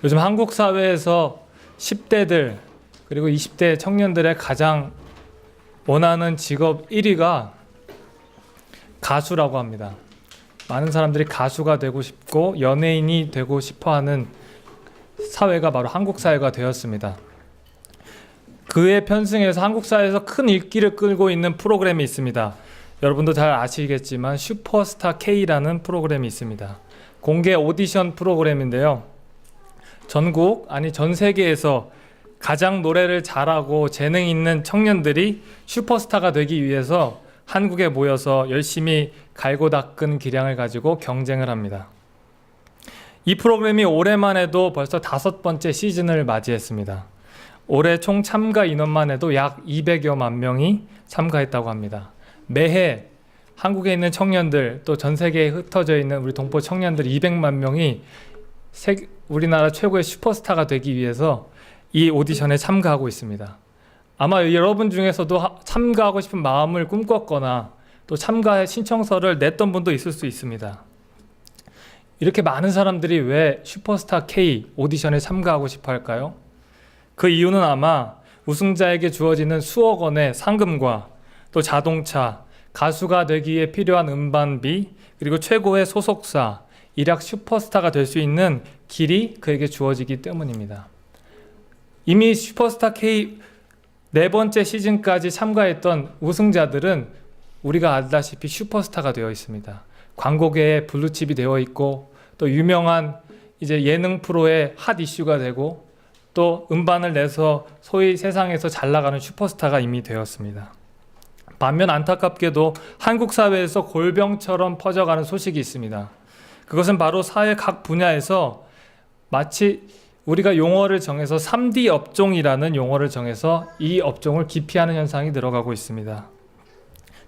요즘 한국 사회에서 10대들 그리고 20대 청년들의 가장 원하는 직업 1위가 가수라고 합니다. 많은 사람들이 가수가 되고 싶고 연예인이 되고 싶어하는 사회가 바로 한국 사회가 되었습니다. 그에 편승해서 한국 사회에서 큰 인기를 끌고 있는 프로그램이 있습니다. 여러분도 잘 아시겠지만 슈퍼스타 K라는 프로그램이 있습니다. 공개 오디션 프로그램인데요. 전국 아니 전 세계에서 가장 노래를 잘하고 재능 있는 청년들이 슈퍼스타가 되기 위해서 한국에 모여서 열심히 갈고 닦은 기량을 가지고 경쟁을 합니다. 이 프로그램이 올해만 해도 벌써 5번째 시즌을 맞이했습니다. 올해 총 참가 인원만 해도 약 200여만 명이 참가했다고 합니다. 매해 한국에 있는 청년들 또 전 세계에 흩어져 있는 우리 동포 청년들 200만 명이 우리나라 최고의 슈퍼스타가 되기 위해서 이 오디션에 참가하고 있습니다. 아마 여러분 중에서도 참가하고 싶은 마음을 꿈꿨거나 또 참가의 신청서를 냈던 분도 있을 수 있습니다. 이렇게 많은 사람들이 왜 슈퍼스타 K 오디션에 참가하고 싶어 할까요? 그 이유는 아마 우승자에게 주어지는 수억 원의 상금과 또 자동차, 가수가 되기에 필요한 음반비, 그리고 최고의 소속사, 일약 슈퍼스타가 될 수 있는 길이 그에게 주어지기 때문입니다. 이미 슈퍼스타 K 4번째 시즌까지 참가했던 우승자들은 우리가 알다시피 슈퍼스타가 되어 있습니다. 광고계에 블루칩이 되어 있고 또 유명한 이제 예능 프로의 핫 이슈가 되고 또 음반을 내서 소위 세상에서 잘 나가는 슈퍼스타가 이미 되었습니다. 반면 안타깝게도 한국 사회에서 골병처럼 퍼져가는 소식이 있습니다. 그것은 바로 사회 각 분야에서 마치 우리가 용어를 정해서 3D 업종이라는 용어를 정해서 이 업종을 기피하는 현상이 늘어가고 있습니다.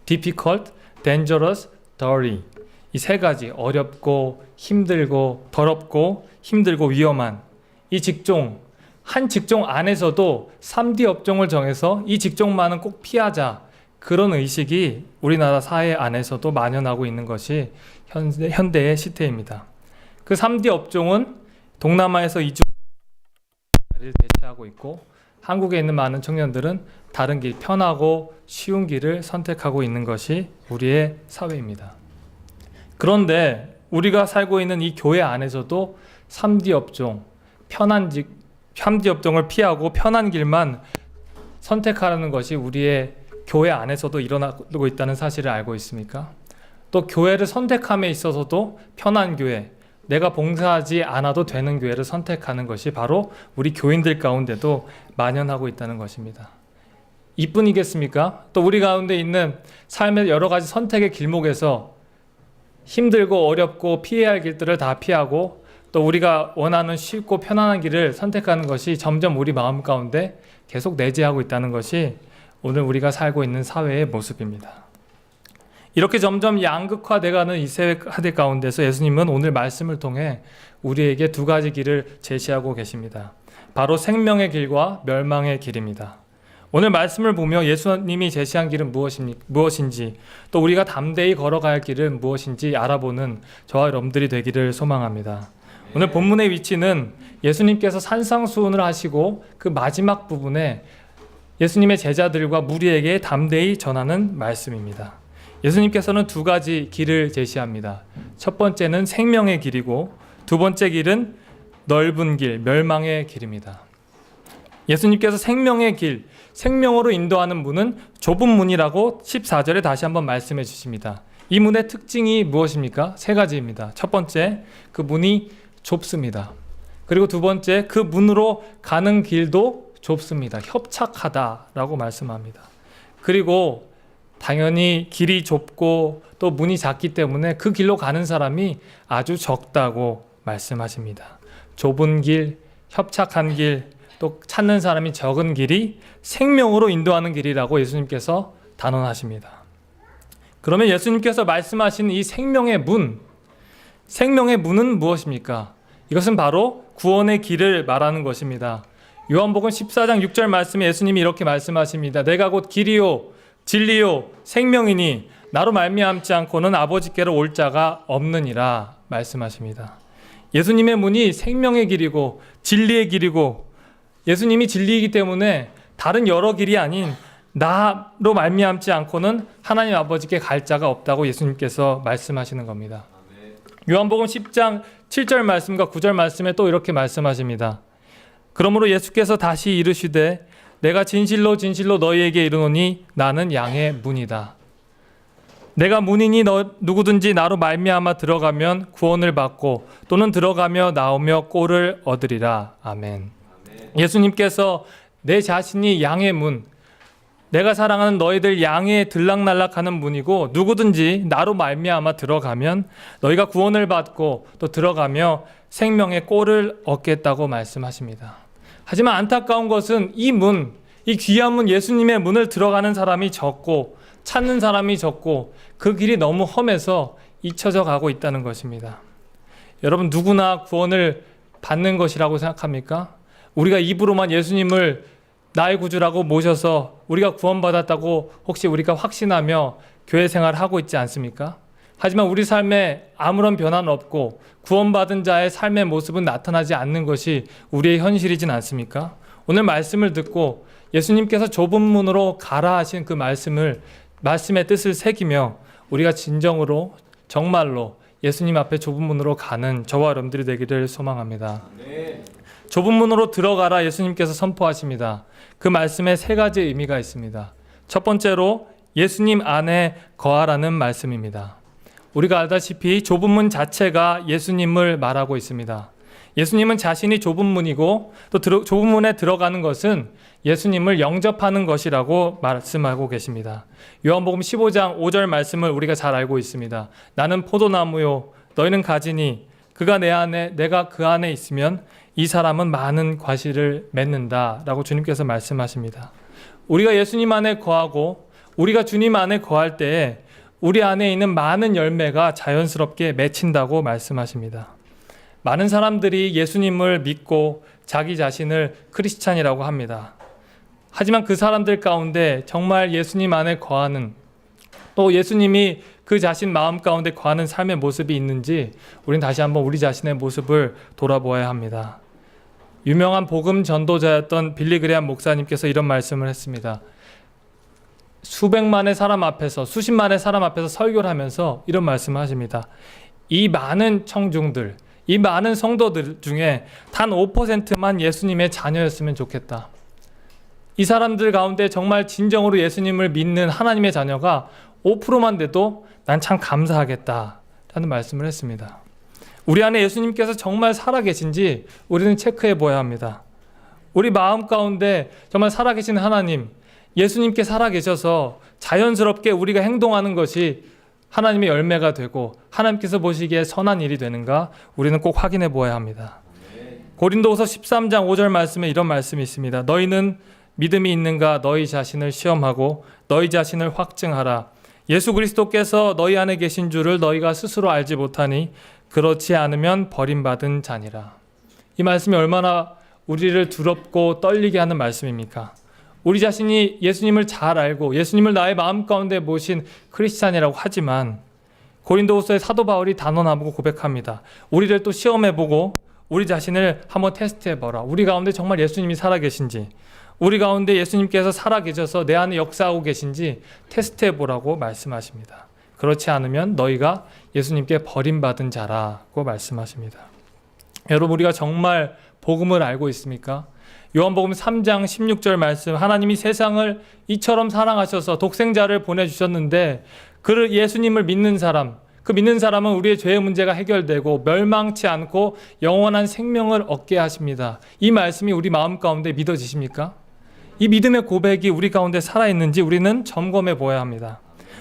difficult, dangerous, dirty 이 세 가지 어렵고 힘들고 더럽고 힘들고 위험한 이 직종 한 직종 안에서도 3D 업종을 정해서 이 직종만은 꼭 피하자 그런 의식이 우리나라 사회 안에서도 만연하고 있는 것이 현대의 시태입니다. 그 3D 업종은 동남아에서 이주 를 대체하고 있고 한국에 있는 많은 청년들은 다른 길, 편하고 쉬운 길을 선택하고 있는 것이 우리의 사회입니다. 그런데 우리가 살고 있는 이 교회 안에서도 3D 업종, 3D 업종을 피하고 편한 길만 선택하라는 것이 우리의 교회 안에서도 일어나고 있다는 사실을 알고 있습니까? 또 교회를 선택함에 있어서도 편한 교회, 내가 봉사하지 않아도 되는 교회를 선택하는 것이 바로 우리 교인들 가운데도 만연하고 있다는 것입니다. 이뿐이겠습니까? 또 우리 가운데 있는 삶의 여러 가지 선택의 길목에서 힘들고 어렵고 피해야 할 길들을 다 피하고 또 우리가 원하는 쉽고 편안한 길을 선택하는 것이 점점 우리 마음 가운데 계속 내재하고 있다는 것이 오늘 우리가 살고 있는 사회의 모습입니다. 이렇게 점점 양극화돼가는 이 세대 가운데서 예수님은 오늘 말씀을 통해 우리에게 두 가지 길을 제시하고 계십니다. 바로 생명의 길과 멸망의 길입니다. 오늘 말씀을 보며 예수님이 제시한 길은 무엇인지 또 우리가 담대히 걸어갈 길은 무엇인지 알아보는 저와 여러분들이 되기를 소망합니다. 오늘 본문의 위치는 예수님께서 산상수훈을 하시고 그 마지막 부분에 예수님의 제자들과 무리에게 담대히 전하는 말씀입니다. 예수님께서는 두 가지 길을 제시합니다. 첫 번째는 생명의 길이고 두 번째 길은 넓은 길, 멸망의 길입니다. 예수님께서 생명의 길, 생명으로 인도하는 문은 좁은 문이라고 14절에 다시 한번 말씀해 주십니다. 이 문의 특징이 무엇입니까? 세 가지입니다. 첫 번째, 그 문이 좁습니다. 그리고 두 번째, 그 문으로 가는 길도 좁습니다. 협착하다라고 말씀합니다. 그리고 당연히 길이 좁고 또 문이 작기 때문에 그 길로 가는 사람이 아주 적다고 말씀하십니다. 좁은 길, 협착한 길, 또 찾는 사람이 적은 길이 생명으로 인도하는 길이라고 예수님께서 단언하십니다. 그러면 예수님께서 말씀하신 이 생명의 문은 무엇입니까? 이것은 바로 구원의 길을 말하는 것입니다. 요한복음 14장 6절 말씀에 예수님이 이렇게 말씀하십니다. 내가 곧 길이요 진리요 생명이니 나로 말미암지 않고는 아버지께로 올 자가 없느니라 말씀하십니다. 예수님의 문이 생명의 길이고 진리의 길이고 예수님이 진리이기 때문에 다른 여러 길이 아닌 나로 말미암지 않고는 하나님 아버지께 갈 자가 없다고 예수님께서 말씀하시는 겁니다. 요한복음 10장 7절 말씀과 9절 말씀에 또 이렇게 말씀하십니다. 그러므로 예수께서 다시 이르시되 내가 진실로 진실로 너희에게 이르노니 나는 양의 문이다. 내가 문이니 누구든지 나로 말미암아 들어가면 구원을 받고 또는 들어가며 나오며 꼴을 얻으리라. 아멘. 예수님께서 내 자신이 양의 문, 내가 사랑하는 너희들 양의 들락날락하는 문이고 누구든지 나로 말미암아 들어가면 너희가 구원을 받고 또 들어가며 생명의 꼴을 얻겠다고 말씀하십니다. 하지만 안타까운 것은 이 문, 이 귀한 문 예수님의 문을 들어가는 사람이 적고 찾는 사람이 적고 그 길이 너무 험해서 잊혀져 가고 있다는 것입니다. 여러분 누구나 구원을 받는 것이라고 생각합니까? 우리가 입으로만 예수님을 나의 구주라고 모셔서 우리가 구원받았다고 혹시 우리가 확신하며 교회 생활을 하고 있지 않습니까? 하지만 우리 삶에 아무런 변화는 없고 구원받은 자의 삶의 모습은 나타나지 않는 것이 우리의 현실이진 않습니까? 오늘 말씀을 듣고 예수님께서 좁은 문으로 가라 하신 그 말씀의 뜻을 새기며 우리가 진정으로 정말로 예수님 앞에 좁은 문으로 가는 저와 여러분들이 되기를 소망합니다. 좁은 문으로 들어가라 예수님께서 선포하십니다. 그 말씀에 세 가지 의미가 있습니다. 첫 번째로 예수님 안에 거하라는 말씀입니다. 우리가 알다시피 좁은 문 자체가 예수님을 말하고 있습니다. 예수님은 자신이 좁은 문이고 또 좁은 문에 들어가는 것은 예수님을 영접하는 것이라고 말씀하고 계십니다. 요한복음 15장 5절 말씀을 우리가 잘 알고 있습니다. 나는 포도나무요 너희는 가지니 그가 내 안에 내가 그 안에 있으면 이 사람은 많은 과실을 맺는다 라고 주님께서 말씀하십니다. 우리가 예수님 안에 거하고 우리가 주님 안에 거할 때에 우리 안에 있는 많은 열매가 자연스럽게 맺힌다고 말씀하십니다. 많은 사람들이 예수님을 믿고 자기 자신을 크리스찬이라고 합니다. 하지만 그 사람들 가운데 정말 예수님 안에 거하는 또 예수님이 그 자신 마음 가운데 거하는 삶의 모습이 있는지 우리는 다시 한번 우리 자신의 모습을 돌아보아야 합니다. 유명한 복음 전도자였던 빌리 그레함 목사님께서 이런 말씀을 했습니다. 수백만의 사람 앞에서 수십만의 사람 앞에서 설교를 하면서 이런 말씀을 하십니다. 이 많은 청중들, 이 많은 성도들 중에 단 5%만 예수님의 자녀였으면 좋겠다. 이 사람들 가운데 정말 진정으로 예수님을 믿는 하나님의 자녀가 5%만 돼도 난 참 감사하겠다 라는 말씀을 했습니다. 우리 안에 예수님께서 정말 살아계신지 우리는 체크해 보아야 합니다. 우리 마음 가운데 정말 살아계신 하나님, 예수님께 살아계셔서 자연스럽게 우리가 행동하는 것이 하나님의 열매가 되고 하나님께서 보시기에 선한 일이 되는가 우리는 꼭 확인해 보아야 합니다. 고린도후서 13장 5절 말씀에 이런 말씀이 있습니다. 너희는 믿음이 있는가 너희 자신을 시험하고 너희 자신을 확증하라. 예수 그리스도께서 너희 안에 계신 줄을 너희가 스스로 알지 못하니 그렇지 않으면 버림받은 자니라. 이 말씀이 얼마나 우리를 두렵고 떨리게 하는 말씀입니까? 우리 자신이 예수님을 잘 알고 예수님을 나의 마음 가운데 모신 크리스찬이라고 하지만 고린도후서의 사도 바울이 단언하고 고백합니다. 우리를 또 시험해보고 우리 자신을 한번 테스트해봐라. 우리 가운데 정말 예수님이 살아계신지 우리 가운데 예수님께서 살아계셔서 내 안에 역사하고 계신지 테스트해보라고 말씀하십니다. 그렇지 않으면 너희가 예수님께 버림받은 자라고 말씀하십니다. 여러분 우리가 정말 복음을 알고 있습니까? 요한복음 3장 16절 말씀 하나님이 세상을 이처럼 사랑하셔서 독생자를 보내주셨는데 그 예수님을 믿는 사람 그 믿는 사람은 우리의 죄의 문제가 해결되고 멸망치 않고 영원한 생명을 얻게 하십니다. 이 말씀이 우리 마음 가운데 믿어지십니까? 이 믿음의 고백이 우리 가운데 살아있는지 우리는 점검해 보아야 합니다.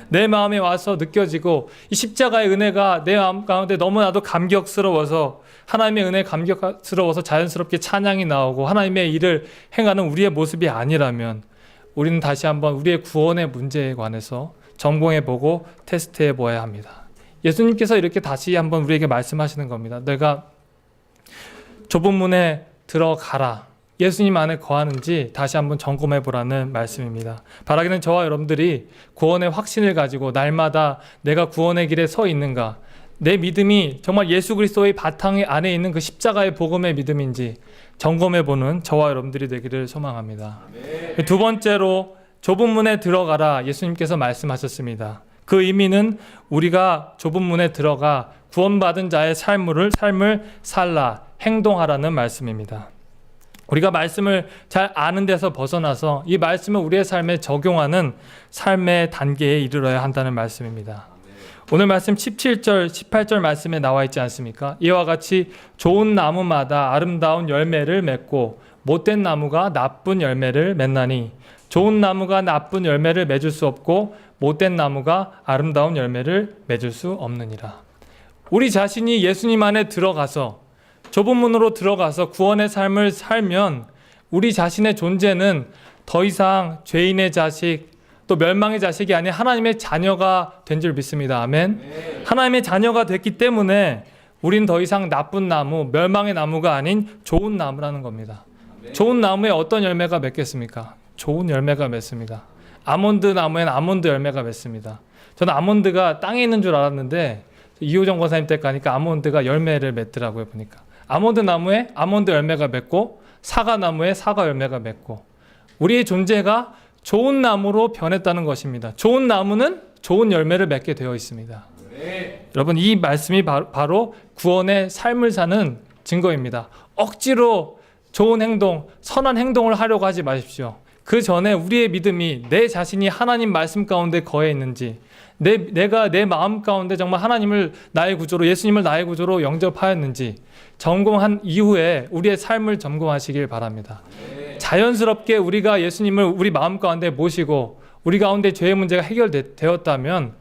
내 마음에 와서 느껴지고 이 십자가의 은혜가 내 마음 가운데 너무나도 감격스러워서 하나님의 은혜에 감격스러워서 자연스럽게 찬양이 나오고 하나님의 일을 행하는 우리의 모습이 아니라면 우리는 다시 한번 우리의 구원의 문제에 관해서 점검해보고 테스트해보아야 합니다. 예수님께서 이렇게 다시 한번 우리에게 말씀하시는 겁니다. 내가 좁은 문에 들어가라. 예수님 안에 거하는지 다시 한번 점검해보라는 말씀입니다. 바라기는 저와 여러분들이 구원의 확신을 가지고 날마다 내가 구원의 길에 서 있는가, 내 믿음이 정말 예수 그리스도의 바탕 안에 있는 그 십자가의 복음의 믿음인지 점검해보는 저와 여러분들이 되기를 소망합니다. 두 번째로 좁은 문에 들어가라 예수님께서 말씀하셨습니다. 그 의미는 우리가 좁은 문에 들어가 구원받은 자의 삶을 살라, 행동하라는 말씀입니다. 우리가 말씀을 잘 아는 데서 벗어나서 이 말씀을 우리의 삶에 적용하는 삶의 단계에 이르러야 한다는 말씀입니다. 오늘 말씀 17절, 18절 말씀에 나와 있지 않습니까? 이와 같이 좋은 나무마다 아름다운 열매를 맺고 못된 나무가 나쁜 열매를 맺나니 좋은 나무가 나쁜 열매를 맺을 수 없고 못된 나무가 아름다운 열매를 맺을 수 없느니라. 우리 자신이 예수님 안에 들어가서 좁은 문으로 들어가서 구원의 삶을 살면 우리 자신의 존재는 더 이상 죄인의 자식 또 멸망의 자식이 아닌 하나님의 자녀가 된 줄 믿습니다. 아멘. 하나님의 자녀가 됐기 때문에 우린 더 이상 나쁜 나무, 멸망의 나무가 아닌 좋은 나무라는 겁니다. 좋은 나무에 어떤 열매가 맺겠습니까? 좋은 열매가 맺습니다. 아몬드 나무에는 아몬드 열매가 맺습니다. 저는 아몬드가 땅에 있는 줄 알았는데 이호정 권사님 때 가니까 아몬드가 열매를 맺더라고요. 보니까 아몬드 나무에 아몬드 열매가 맺고 사과 나무에 사과 열매가 맺고 우리의 존재가 좋은 나무로 변했다는 것입니다. 좋은 나무는 좋은 열매를 맺게 되어 있습니다. 여러분 이 말씀이 바로 구원의 삶을 사는 증거입니다. 억지로 좋은 행동, 선한 행동을 하려고 하지 마십시오. 그 전에 우리의 믿음이 내 자신이 하나님 말씀 가운데 거해 있는지 내가 내 마음 가운데 정말 하나님을 나의 구조로 예수님을 나의 구조로 영접하였는지 점검한 이후에 우리의 삶을 점검하시길 바랍니다. 자연스럽게 우리가 예수님을 우리 마음 가운데 모시고 우리 가운데 죄의 문제가 해결되었다면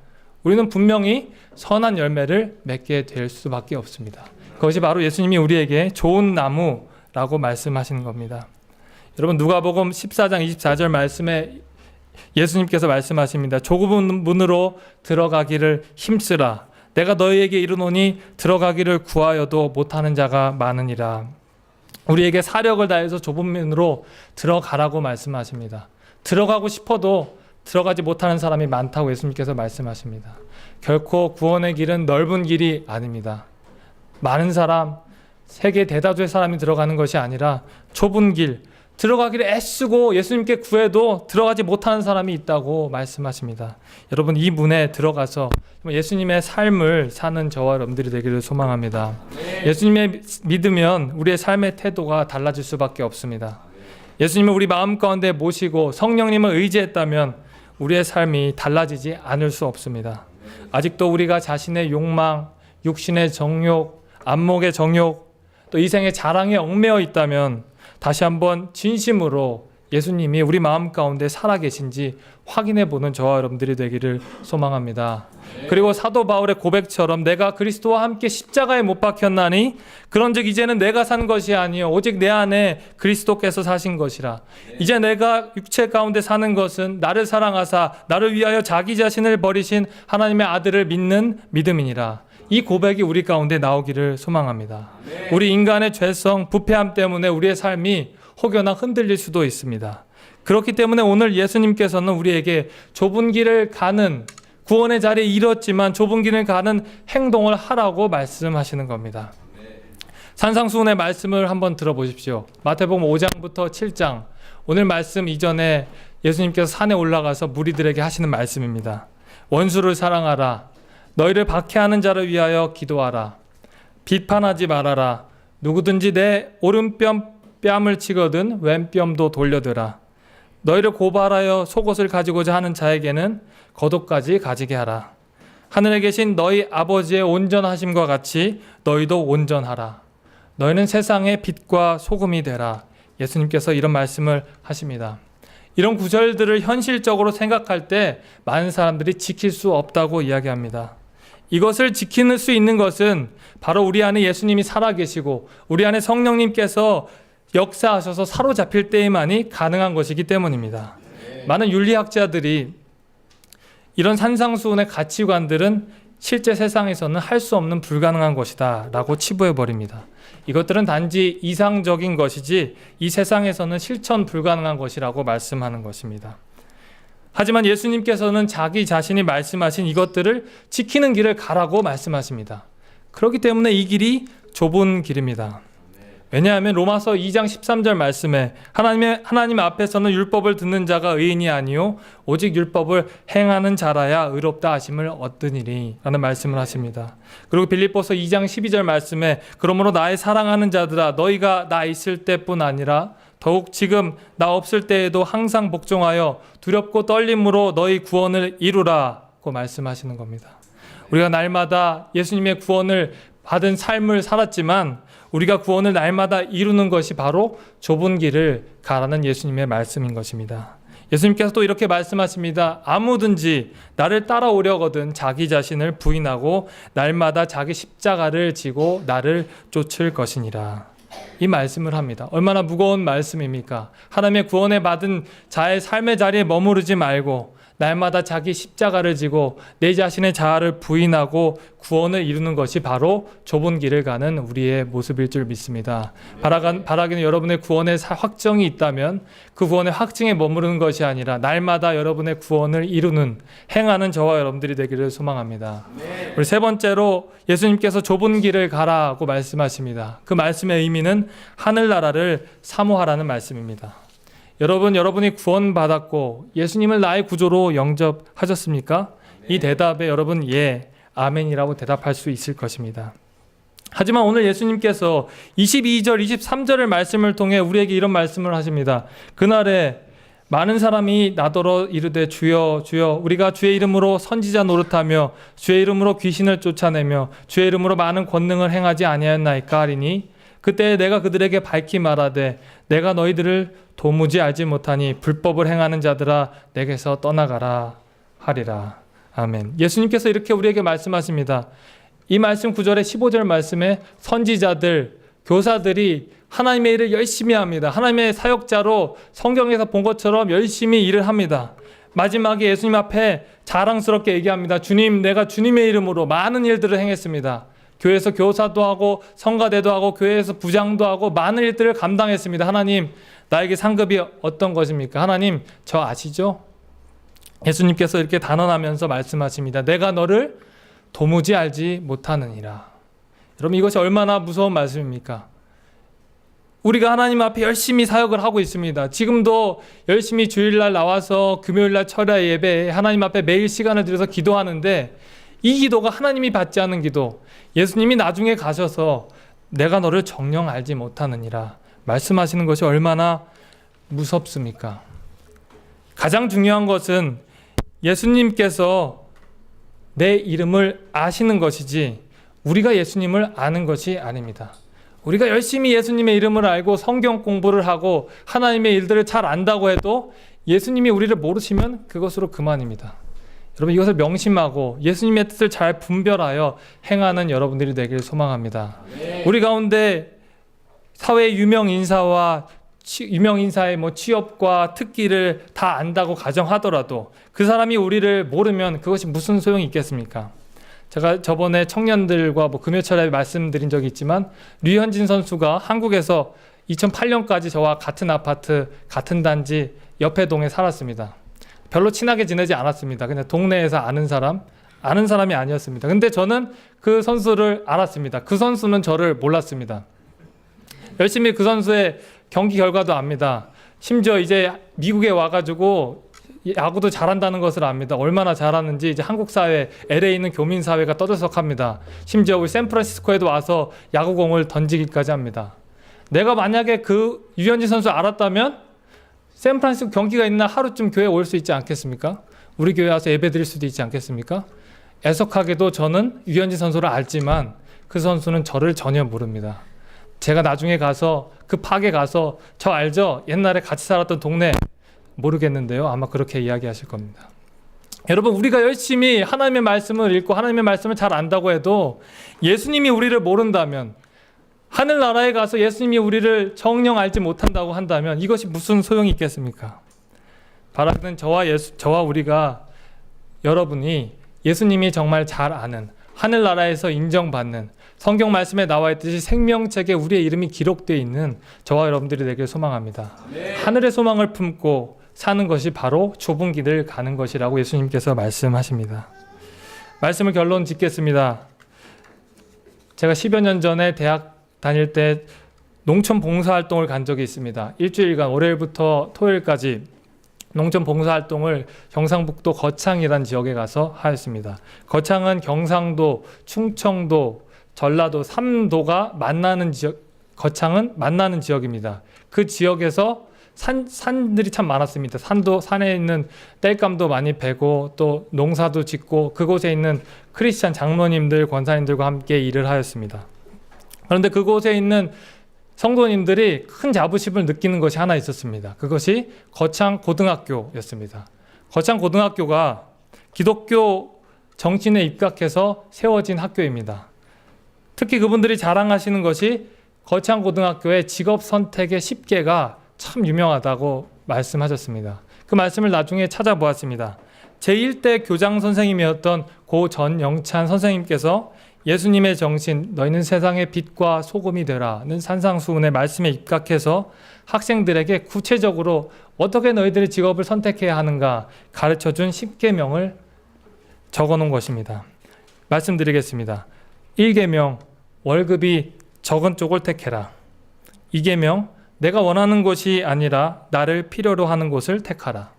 우리는 분명히 선한 열매를 맺게 될 수밖에 없습니다. 그것이 바로 예수님이 우리에게 좋은 나무라고 말씀하시는 겁니다. 여러분 누가복음 14장 24절 말씀에 예수님께서 말씀하십니다. 좁은 문으로 들어가기를 힘쓰라. 내가 너희에게 이르노니 들어가기를 구하여도 못하는 자가 많으니라. 우리에게 사력을 다해서 좁은 문으로 들어가라고 말씀하십니다. 들어가고 싶어도 들어가지 못하는 사람이 많다고 예수님께서 말씀하십니다. 결코 구원의 길은 넓은 길이 아닙니다. 많은 사람, 세계 대다수의 사람이 들어가는 것이 아니라 좁은 길, 들어가기를 애쓰고 예수님께 구해도 들어가지 못하는 사람이 있다고 말씀하십니다. 여러분 이 문에 들어가서 예수님의 삶을 사는 저와 여러분들이 되기를 소망합니다. 예수님의 믿으면 우리의 삶의 태도가 달라질 수밖에 없습니다. 예수님을 우리 마음 가운데 모시고 성령님을 의지했다면 우리의 삶이 달라지지 않을 수 없습니다. 아직도 우리가 자신의 욕망, 육신의 정욕, 안목의 정욕, 또 이생의 자랑에 얽매여 있다면 다시 한번 진심으로 예수님이 우리 마음 가운데 살아계신지 확인해보는 저와 여러분들이 되기를 소망합니다. 그리고 사도 바울의 고백처럼 내가 그리스도와 함께 십자가에 못 박혔나니 그런즉 이제는 내가 산 것이 아니요 오직 내 안에 그리스도께서 사신 것이라. 이제 내가 육체 가운데 사는 것은 나를 사랑하사 나를 위하여 자기 자신을 버리신 하나님의 아들을 믿는 믿음이니라. 이 고백이 우리 가운데 나오기를 소망합니다. 우리 인간의 죄성, 부패함 때문에 우리의 삶이 혹여나 흔들릴 수도 있습니다. 그렇기 때문에 오늘 예수님께서는 우리에게 좁은 길을 가는 구원의 자리에 이뤘지만 좁은 길을 가는 행동을 하라고 말씀하시는 겁니다. 산상수훈의 말씀을 한번 들어보십시오. 마태복음 5장부터 7장 오늘 말씀 이전에 예수님께서 산에 올라가서 무리들에게 하시는 말씀입니다. 원수를 사랑하라. 너희를 박해하는 자를 위하여 기도하라. 비판하지 말아라. 누구든지 내 오른뺨을 치거든 왼뺨도 돌려드라. 너희를 고발하여 속옷을 가지고자 하는 자에게는 겉옷까지 가지게 하라. 하늘에 계신 너희 아버지의 온전하심과 같이 너희도 온전하라. 너희는 세상의 빛과 소금이 되라. 예수님께서 이런 말씀을 하십니다. 이런 구절들을 현실적으로 생각할 때 많은 사람들이 지킬 수 없다고 이야기합니다. 이것을 지킬 수 있는 것은 바로 우리 안에 예수님이 살아계시고 우리 안에 성령님께서 역사하셔서 사로잡힐 때에만이 가능한 것이기 때문입니다. 많은 윤리학자들이 이런 산상수훈의 가치관들은 실제 세상에서는 할 수 없는 불가능한 것이다 라고 치부해버립니다. 이것들은 단지 이상적인 것이지 이 세상에서는 실천 불가능한 것이라고 말씀하는 것입니다. 하지만 예수님께서는 자기 자신이 말씀하신 이것들을 지키는 길을 가라고 말씀하십니다. 그렇기 때문에 이 길이 좁은 길입니다. 왜냐하면 로마서 2장 13절 말씀에 하나님 앞에서는 율법을 듣는 자가 의인이 아니요 오직 율법을 행하는 자라야 의롭다 하심을 얻으니리 라는 말씀을 하십니다. 그리고 빌립보서 2장 12절 말씀에 그러므로 나의 사랑하는 자들아 너희가 나 있을 때뿐 아니라 더욱 지금 나 없을 때에도 항상 복종하여 두렵고 떨림으로 너희 구원을 이루라고 말씀하시는 겁니다. 우리가 날마다 예수님의 구원을 받은 삶을 살았지만 우리가 구원을 날마다 이루는 것이 바로 좁은 길을 가라는 예수님의 말씀인 것입니다. 예수님께서 또 이렇게 말씀하십니다. 아무든지 나를 따라오려거든 자기 자신을 부인하고 날마다 자기 십자가를 지고 나를 쫓을 것이니라. 이 말씀을 합니다. 얼마나 무거운 말씀입니까? 하나님의 구원에 받은 자의 삶의 자리에 머무르지 말고 날마다 자기 십자가를 지고 내 자신의 자아를 부인하고 구원을 이루는 것이 바로 좁은 길을 가는 우리의 모습일 줄 믿습니다. 바라기는 여러분의 구원의 확정이 있다면 그 구원의 확증에 머무르는 것이 아니라 날마다 여러분의 구원을 이루는 행하는 저와 여러분들이 되기를 소망합니다. 우리 세 번째로 예수님께서 좁은 길을 가라고 말씀하십니다. 그 말씀의 의미는 하늘나라를 사모하라는 말씀입니다. 여러분이 구원받았고 예수님을 나의 구조로 영접하셨습니까? 이 대답에 여러분 예, 아멘이라고 대답할 수 있을 것입니다. 하지만 오늘 예수님께서 22절, 23절의 말씀을 통해 우리에게 이런 말씀을 하십니다. 그날에 많은 사람이 나더러 이르되 주여 주여 우리가 주의 이름으로 선지자 노릇하며 주의 이름으로 귀신을 쫓아내며 주의 이름으로 많은 권능을 행하지 아니하였나이까 하리니 그때 내가 그들에게 밝히 말하되 내가 너희들을 도무지 알지 못하니 불법을 행하는 자들아 내게서 떠나가라 하리라. 아멘. 예수님께서 이렇게 우리에게 말씀하십니다. 이 말씀 9절의 15절 말씀에 선지자들, 교사들이 하나님의 일을 열심히 합니다. 하나님의 사역자로 성경에서 본 것처럼 열심히 일을 합니다. 마지막에 예수님 앞에 자랑스럽게 얘기합니다. 주님, 내가 주님의 이름으로 많은 일들을 행했습니다. 교회에서 교사도 하고 성가대도 하고 교회에서 부장도 하고 많은 일들을 감당했습니다. 하나님, 나에게 상급이 어떤 것입니까? 하나님, 저 아시죠? 예수님께서 이렇게 단언하면서 말씀하십니다. 내가 너를 도무지 알지 못하느니라. 여러분, 이것이 얼마나 무서운 말씀입니까? 우리가 하나님 앞에 열심히 사역을 하고 있습니다. 지금도 열심히 주일날 나와서 금요일날 철야 예배에 하나님 앞에 매일 시간을 들여서 기도하는데 이 기도가 하나님이 받지 않은 기도, 예수님이 나중에 가셔서 내가 너를 정녕 알지 못하느니라 말씀하시는 것이 얼마나 무섭습니까? 가장 중요한 것은 예수님께서 내 이름을 아시는 것이지 우리가 예수님을 아는 것이 아닙니다. 우리가 열심히 예수님의 이름을 알고 성경 공부를 하고 하나님의 일들을 잘 안다고 해도 예수님이 우리를 모르시면 그것으로 그만입니다. 여러분, 이것을 명심하고 예수님의 뜻을 잘 분별하여 행하는 여러분들이 되기를 소망합니다. 우리 가운데 사회의 유명 인사와 유명 인사의 취업과 특기를 다 안다고 가정하더라도 그 사람이 우리를 모르면 그것이 무슨 소용이 있겠습니까? 제가 저번에 청년들과 금요철에 말씀드린 적이 있지만 류현진 선수가 한국에서 2008년까지 저와 같은 아파트, 같은 단지 옆에 동에 살았습니다. 별로 친하게 지내지 않았습니다. 그냥 동네에서 아는 사람이 아니었습니다. 근데 저는 그 선수를 알았습니다. 그 선수는 저를 몰랐습니다. 열심히 그 선수의 경기 결과도 압니다. 심지어 이제 미국에 와가지고 야구도 잘한다는 것을 압니다. 얼마나 잘하는지 이제 한국 사회, LA에 있는 교민 사회가 떠들썩합니다. 심지어 우리 샌프란시스코에도 와서 야구공을 던지기까지 합니다. 내가 만약에 그 유현진 선수 알았다면 샌프란시스코 경기가 있는 날 하루쯤 교회에 올 수 있지 않겠습니까? 우리 교회 와서 예배 드릴 수도 있지 않겠습니까? 애석하게도 저는 유현진 선수를 알지만 그 선수는 저를 전혀 모릅니다. 제가 나중에 가서 그 팍에 가서 저 알죠? 옛날에 같이 살았던 동네 모르겠는데요. 아마 그렇게 이야기하실 겁니다. 여러분, 우리가 열심히 하나님의 말씀을 읽고 하나님의 말씀을 잘 안다고 해도 예수님이 우리를 모른다면, 하늘나라에 가서 예수님이 우리를 정녕 알지 못한다고 한다면 이것이 무슨 소용이 있겠습니까? 바라기는 저와 우리가, 여러분이 예수님이 정말 잘 아는, 하늘나라에서 인정받는, 성경 말씀에 나와 있듯이 생명책에 우리의 이름이 기록되어 있는 저와 여러분들이 되길 소망합니다. 하늘의 소망을 품고 사는 것이 바로 좁은 길을 가는 것이라고 예수님께서 말씀하십니다. 말씀을 결론 짓겠습니다. 제가 10여 년 전에 대학 다닐 때 농촌 봉사활동을 간 적이 있습니다. 일주일간 월요일부터 토요일까지 농촌 봉사활동을 경상북도 거창이라는 지역에 가서 하였습니다. 거창은 경상도, 충청도, 전라도 3도가 만나는 지역, 거창은 만나는 지역입니다. 그 지역에서 산들이 참 많았습니다. 산에 있는 땔감도 많이 베고 또 농사도 짓고 그곳에 있는 크리스찬 장로님들, 권사님들과 함께 일을 하였습니다. 그런데 그곳에 있는 성도님들이 큰 자부심을 느끼는 것이 하나 있었습니다. 그것이 거창고등학교였습니다. 거창고등학교가 기독교 정신에 입각해서 세워진 학교입니다. 특히 그분들이 자랑하시는 것이 거창고등학교의 직업 선택의 10개가 참 유명하다고 말씀하셨습니다. 그 말씀을 나중에 찾아보았습니다. 제1대 교장 선생님이었던 고 전영찬 선생님께서 예수님의 정신, 너희는 세상의 빛과 소금이 되라는 산상수훈의 말씀에 입각해서 학생들에게 구체적으로 어떻게 너희들의 직업을 선택해야 하는가 가르쳐준 10계명을 적어놓은 것입니다. 말씀드리겠습니다. 1계명, 월급이 적은 쪽을 택해라. 2계명, 내가 원하는 곳이 아니라 나를 필요로 하는 곳을 택하라.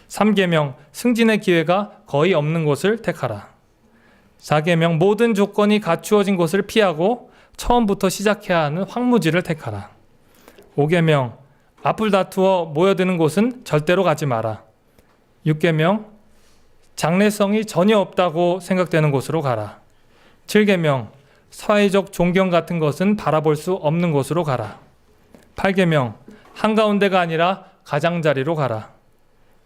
3계명, 승진의 기회가 거의 없는 곳을 택하라. 4계명, 모든 조건이 갖추어진 곳을 피하고 처음부터 시작해야 하는 황무지를 택하라. 5계명, 앞을 다투어 모여드는 곳은 절대로 가지 마라. 6계명, 장래성이 전혀 없다고 생각되는 곳으로 가라. 7계명, 사회적 존경 같은 것은 바라볼 수 없는 곳으로 가라. 8계명, 한가운데가 아니라 가장자리로 가라.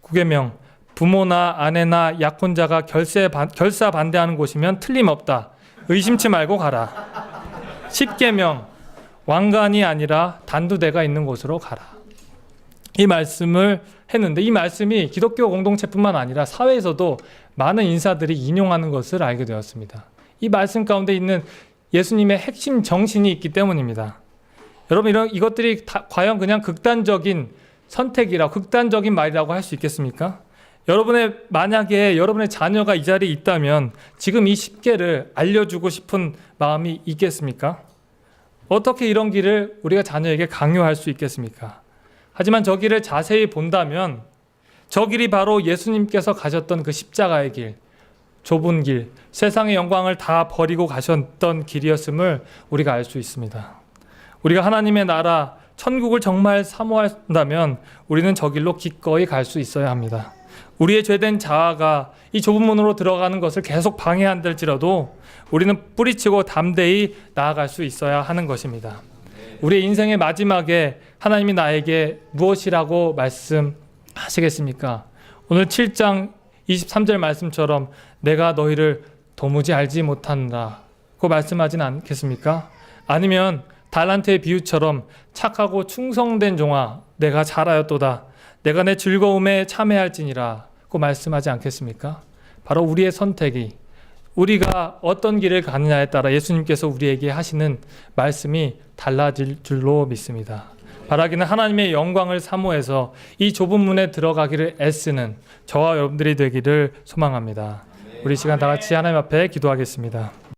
9계명, 부모나 아내나 약혼자가 결사 반대하는 곳이면 틀림없다. 의심치 말고 가라. 10계명, 왕관이 아니라 단두대가 있는 곳으로 가라. 이 말씀을 했는데 이 말씀이 기독교 공동체뿐만 아니라 사회에서도 많은 인사들이 인용하는 것을 알게 되었습니다. 이 말씀 가운데 있는 예수님의 핵심 정신이 있기 때문입니다. 여러분, 이것들이 과연 그냥 극단적인 선택이라 극단적인 말이라고 할 수 있겠습니까? 만약에 여러분의 자녀가 이 자리에 있다면 지금 이 10개를 알려주고 싶은 마음이 있겠습니까? 어떻게 이런 길을 우리가 자녀에게 강요할 수 있겠습니까? 하지만 저 길을 자세히 본다면 저 길이 바로 예수님께서 가셨던 그 십자가의 길, 좁은 길, 세상의 영광을 다 버리고 가셨던 길이었음을 우리가 알 수 있습니다. 우리가 하나님의 나라, 천국을 정말 사모한다면 우리는 저 길로 기꺼이 갈 수 있어야 합니다. 우리의 죄된 자아가 이 좁은 문으로 들어가는 것을 계속 방해한달지라도 우리는 뿌리치고 담대히 나아갈 수 있어야 하는 것입니다. 우리의 인생의 마지막에 하나님이 나에게 무엇이라고 말씀하시겠습니까? 오늘 7장 23절 말씀처럼 내가 너희를 도무지 알지 못한다고 말씀하진 않겠습니까? 아니면 달란트의 비유처럼 착하고 충성된 종아 내가 잘하였도다. 내가 내 즐거움에 참여할지니라 고 말씀하지 않겠습니까? 바로 우리의 선택이 우리가 어떤 길을 가느냐에 따라 예수님께서 우리에게 하시는 말씀이 달라질 줄로 믿습니다. 바라기는 하나님의 영광을 사모해서 이 좁은 문에 들어가기를 애쓰는 저와 여러분들이 되기를 소망합니다. 우리 시간 다 같이 하나님 앞에 기도하겠습니다.